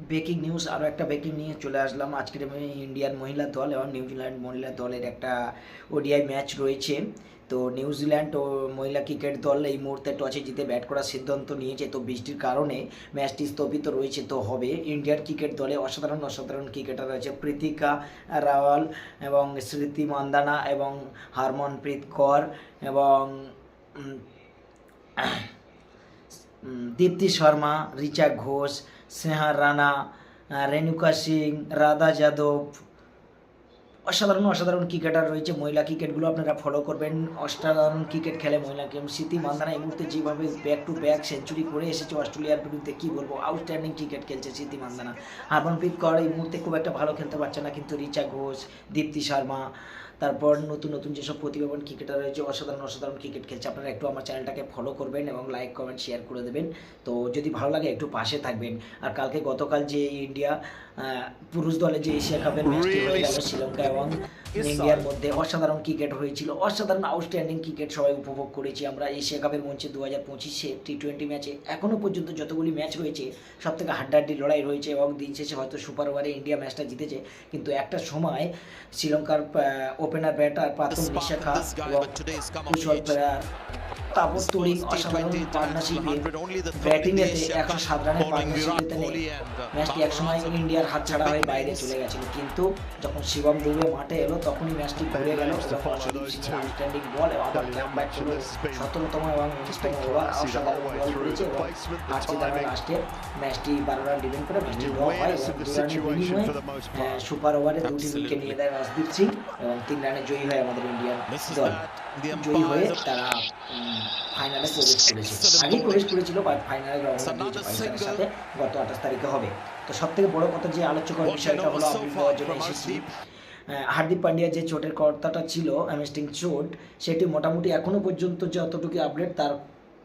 Breaking news, আরও একটা breaking নিয়ে চলে আসলাম। আজকের ইন্ডিয়ান মহিলা দল এবং নিউজিল্যান্ড মহিলা দলের একটা ওডিআই ম্যাচ রয়েছে। তো নিউজিল্যান্ড ও মহিলা ক্রিকেট দল এই মুহূর্তে টসে জিতে ব্যাট করার সিদ্ধান্ত নিয়েছে। তো বৃষ্টির কারণে ম্যাচটি স্থগিত রয়েছে। তো হবে ইন্ডিয়ান ক্রিকেট দলে অসাধারণ অসাধারণ ক্রিকেটার রয়েছে, প্রীতিকা রাওয়াল এবং স্মৃতি মান্দানা এবং হারমনপ্রীত কৌর এবং দীপ্তি শর্মা, রিচা ঘোষ, স্নেহা রানা, রেণুকা সিং, রাধা যাদব। অসাধারণ অসাধারণ ক্রিকেটার রয়েছে। মহিলা ক্রিকেটগুলো আপনারা ফলো করবেন, অসাধারণ ক্রিকেট খেলে মহিলা গেম। স্মৃতি মান্দানা এই মুহূর্তে যেভাবে ব্যাক টু ব্যাক সেঞ্চুরি করে এসেছে অস্ট্রেলিয়ার বিরুদ্ধে, কী বলবো, আউটস্ট্যান্ডিং ক্রিকেট খেলছে স্মৃতি মান্দানা। হারমনপ্রীত কৌর এই মুহূর্তে খুব একটা ভালো খেলতে পারছে না, কিন্তু রিচা ঘোষ, দীপ্তি শর্মা, তারপর নতুন নতুন যেসব প্রতিভাবান ক্রিকেটার রয়েছে অসাধারণ অসাধারণ ক্রিকেট খেলছে। আপনারা একটু আমার চ্যানেলটাকে ফলো করবেন এবং লাইক কমেন্ট শেয়ার করে দেবেন। তো যদি ভালো লাগে একটু পাশে থাকবেন। আর গতকাল যে ইন্ডিয়া পুরুষ দলে যে এশিয়া কাপের ম্যাচটি হয়ে গেল শ্রীলঙ্কা এবং ইন্ডিয়ার মধ্যে, অসাধারণ ক্রিকেট হয়েছিল, অসাধারণ আউটস্ট্যান্ডিং ক্রিকেট সবাই উপভোগ করেছি আমরা এশিয়া কাপের মঞ্চে। 2025 টি20 ম্যাচে এখনও পর্যন্ত যতগুলি ম্যাচ রয়েছে সব থেকে হাড্ডাহাড্ডি লড়াই রয়েছে এবং দিন শেষে হয়তো সুপার ওভারে ইন্ডিয়া ম্যাচটা জিতেছে। কিন্তু একটা সময় শ্রীলঙ্কার ওপেনার ব্যাটার প্রাতন নিশাখা এবং কুশল প্লেয়ার তাপস তরিন অসাধারণ পার্টনারশিপে ব্যাটিংয়েতে 107 রানের পার্টনারশিপেতে ম্যাচটি একসময় ইন্ডিয়ার হাত ছাড়া হয়ে বাইরে চলে গেছিল, কিন্তু যখন শিবম দুবে মাঠে এলো তখনই ম্যাচটি ঘুরে গেল। আউটস্ট্যান্ডিং বল এবং আবার কামব্যাক ছিল 17তম এবং 19তম ওভার, অসাধারণ বল করেছে এবং আজকে তারা লাস্টে ম্যাচটি 12 রান ডিফেন্ড করে ম্যাচটি ড্র হয় এবং 2 রানের বিনিময়ে সুপার ওভারে 2টি উইকেট নিয়ে দেয় রাজদীপ সিং এবং 3 রানে জয়ী হয় আমাদের ইন্ডিয়ান দল। জয়ী হয়ে তারা ফাইনালে প্রবেশ করেছে, আগেই প্রবেশ করেছিল বাট ফাইনালে রওনা দিয়েছে পাকিস্তানের সাথে গত 28 তারিখে হবে। তো সব থেকে বড় কথা যে আলোচ্য করার বিষয়টা হলো আপডেট দেওয়ার জন্য এসেছি। হার্দিক পান্ডিয়া যে চোটের কর্তাটা ছিল, হ্যামস্ট্রিং চোট, সেটি মোটামুটি এখনও পর্যন্ত যতটুকু আপডেট তার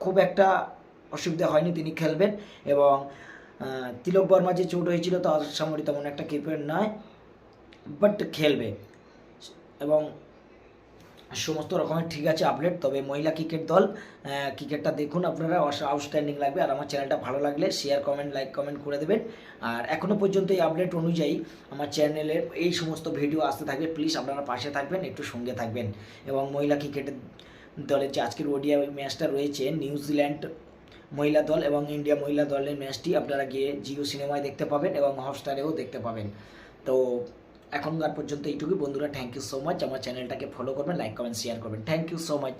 খুব একটা অসুবিধা হয়নি, তিনি খেলবেন। এবং তিলক বর্মা যে চোট হয়েছিল তার সামরি তেমন একটা ক্রিকেট নয়, বাট খেলবে এবং সমস্ত রকমের ঠিক আছে আপডেট। তবে মহিলা ক্রিকেট দল ক্রিকেটটা দেখুন আপনারা, আউটস্ট্যান্ডিং লাগবে। আর আমার চ্যানেলটা ভালো লাগলে শেয়ার কমেন্ট লাইক কমেন্ট করে দেবেন। আর এখনও পর্যন্ত এই আপডেট অনুযায়ী আমার চ্যানেলের এই সমস্ত ভিডিও আসতে থাকবে, প্লিজ আপনারা পাশে থাকবেন, একটু সঙ্গে থাকবেন। এবং মহিলা ক্রিকেটের দলের যে আজকের ওডিআই ম্যাচটা রয়েছে নিউজিল্যান্ড মহিলা দল এবং ইন্ডিয়া মহিলা দলের ম্যাচটি আপনারা গিয়ে জিও সিনেমায় দেখতে পাবেন এবং হটস্টারেও দেখতে পাবেন। তো এখনকার পর্যন্ত এইটুকুই বন্ধুরা, থ্যাংক ইউ সো মাচ। আমার চ্যানেলটাকে ফলো করবেন, লাইক কমেন্ট শেয়ার করবেন। Thank you so much.